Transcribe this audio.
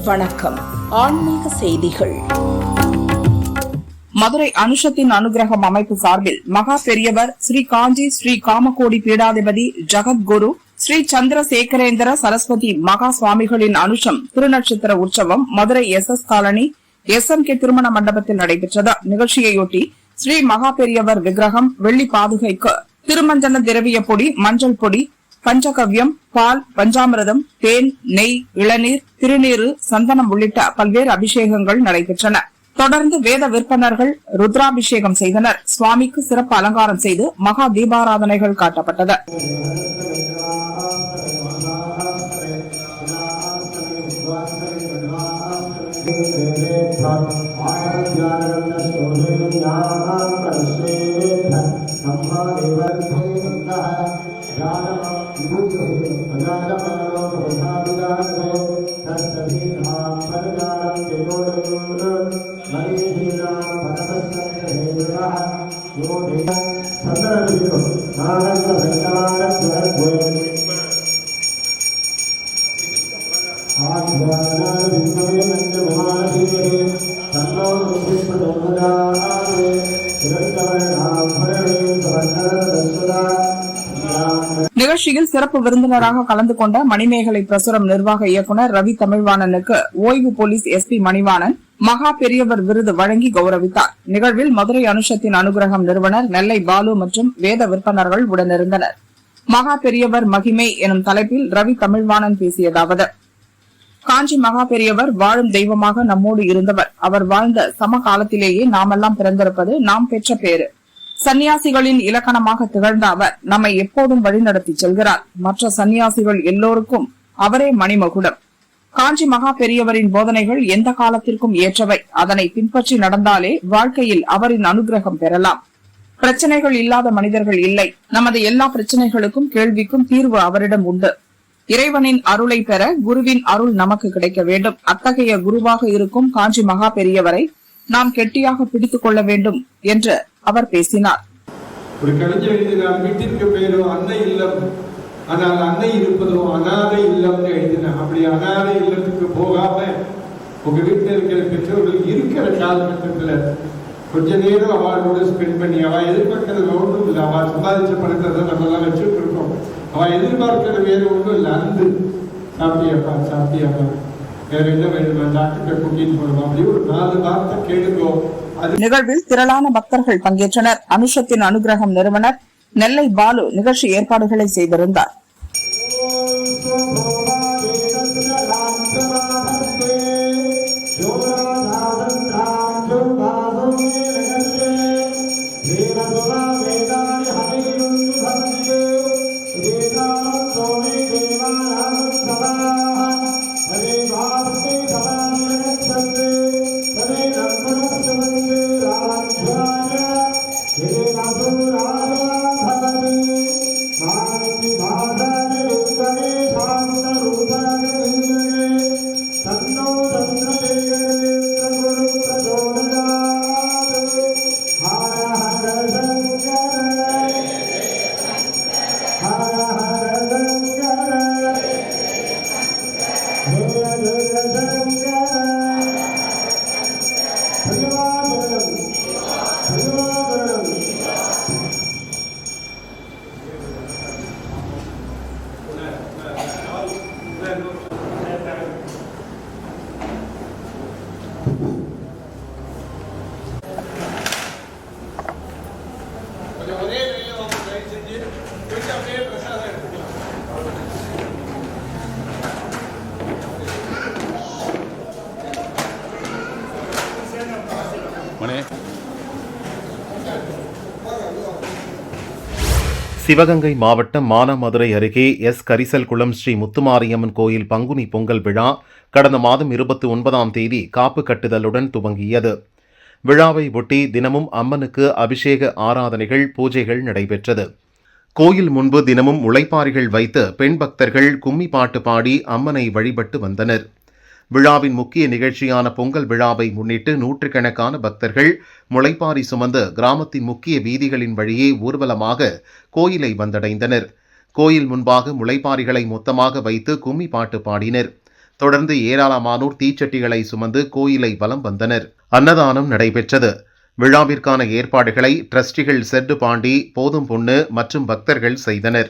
வணக்கம். ஆன்மீக செய்திகள். மதுரை அனுஷத்தின் அனுகிரகம் அமைப்பு சார்பில் மகா பெரியவர் ஸ்ரீ காஞ்சி ஸ்ரீ காமகோடி பீடாதிபதி ஜகத்குரு ஸ்ரீ சந்திரசேகரேந்திர சரஸ்வதி மகா சுவாமிகளின் அனுஷம் திருநட்சத்திர உற்சவம் மதுரை SS காலனி SMK திருமண மண்டபத்தில் நடைபெற்றது. நிகழ்ச்சியையொட்டி ஸ்ரீ மகா பெரியவர் விக்கிரகம், வெள்ளி பாதுகைக்கு திருமஞ்சன திரவிய பொடி, மஞ்சள் பொடி, பஞ்சகவ்யம், பால், பஞ்சாமிரதம், தேன், நெய், இளநீர், திருநீறு, சந்தனம் உள்ளிட்ட பல்வேறு அபிஷேகங்கள் நடைபெற்றன. தொடர்ந்து வேத விற்பனர்கள் ருத்ராபிஷேகம் செய்தனர். சுவாமிக்கு சிறப்பு அலங்காரம் செய்து மகா தீபாராதனைகள் காட்டப்பட்டது. நிகழ்ச்சியில் சிறப்பு விருந்தினராக கலந்து கொண்ட மணிமேகலை பிரசுரம் நிர்வாக இயக்குநர் ரவி தமிழ்வாணனுக்கு ஓய்வு போலீஸ் SP மணிவாணன் மகா பெரியவர் விருது வழங்கி கௌரவித்தார். நிகழ்வில் மதுரை அனுஷத்தின் அனுகிரகம் நிறுவனர் நெல்லை பாலு மற்றும் வேத விற்பனர்கள் உடனிருந்தனர். மகா பெரியவர் மகிமை எனும் தலைப்பில் ரவி தமிழ்வாணன் பேசியதாவது: காஞ்சி மகா பெரியவர் வாழும் தெய்வமாக நம்மோடு இருந்தவர். அவர் வாழ்ந்த சம காலத்திலேயே நாமெல்லாம் பிறந்திருப்பது நாம் பெற்ற பேறு. சன்னியாசிகளின் இலக்கணமாக திகழ்ந்த அவர் நம்மை எப்போதும் வழிநடத்தி செல்கிறார். மற்ற சன்னியாசிகள் எல்லோருக்கும் அவரே மணிமகுடம். காஞ்சி மகா பெரியவரின் போதனைகள் எந்த காலத்திற்கும் ஏற்றவை. அதனை பின்பற்றி நடந்தாலே வாழ்க்கையில் அவரின் அனுகிரகம் பெறலாம். பிரச்சனைகள் இல்லாத மனிதர்கள் இல்லை. நமது எல்லா பிரச்சனைகளுக்கும் கேள்விக்கும் தீர்வு அவரிடம் உண்டு. இறைவனின் அருளை பெற குருவின் அருள் நமக்கு கிடைக்க வேண்டும். அத்தகைய குருவாக இருக்கும் காஞ்சி மகா பெரியவரை நாம் கெட்டியாக பிடித்துக் கொள்ள வேண்டும் என்று அவர் பேசினார். ஒரு கவிஞர் எழுதினார், வீட்டிற்கு பேரோ அன்னை இல்லம், ஆனால் அன்னை இருப்பதோ அநாதை இல்லம்னு எழுதினார். அப்படி அநாதை இல்லத்துக்கு போகாம உங்க வீட்டில் இருக்கிற பெற்றோர்கள் இருக்கிற காலகட்டத்தில் கொஞ்ச நேரம் அவளோட ஸ்பெண்ட் பண்ணி, அவ எதிர்பார்க்கறது ஒன்றும் இல்லை. அவ சம்பாதிச்ச பணத்தை தான் நம்ம எல்லாம் வச்சுட்டு இருக்கோம். அவ எதிர்பார்க்கிறது வேற ஒன்றும் இல்லை. அன்பு. சாப்பிட்டியாப்பா வேற என்ன வேணுமா, டாக்டர் கூட்டின்னு போனோம், அப்படி ஒரு 4 வார்த்தை கேளுங்கோ. நிகழ்வில் திரளான பக்தர்கள் பங்கேற்றனர். அனுஷத்தின் அனுகிரகம் நிறுவனர் நெல்லை பாலு நிகழ்ச்சி ஏற்பாடுகளை செய்திருந்தார். சிவகங்கை மாவட்டம் மானாமதுரை அருகே கரிசல்குளம் ஸ்ரீ முத்துமாரியம்மன் கோயில் பங்குனி பொங்கல் விழா கடந்த மாதம் 29ஆம் தேதி காப்பு கட்டுதலுடன் துவங்கியது. விழாவை ஒட்டி தினமும் அம்மனுக்கு அபிஷேக ஆராதனைகள், பூஜைகள் நடைபெற்றது. கோயில் முன்பு தினமும் முளைப்பாரிகள் வைத்து பெண் பக்தர்கள் கும்மி பாட்டு பாடி அம்மனை வழிபட்டு வந்தனர். விழாவின் முக்கிய நிகழ்ச்சியான பொங்கல் விழாவை முன்னிட்டு நூற்றுக்கணக்கான பக்தர்கள் முளைப்பாரி சுமந்து கிராமத்தின் முக்கிய வீதிகளின் வழியே ஊர்வலமாக கோயிலை வந்தடைந்தனர். கோயில் முன்பாக முளைப்பாரிகளை மொத்தமாக வைத்து கும்மி பாட்டு பாடினர். தொடர்ந்து ஏராளமானோர் தீச்சட்டிகளை சுமந்து கோயிலை வலம் வந்தனர். அன்னதானம் நடைபெற்றது. விழாவிற்கான ஏற்பாடுகளை டிரஸ்டிகள் செட்டு பாண்டி, போதும் பொண்ணு மற்றும் பக்தர்கள் செய்தனர்.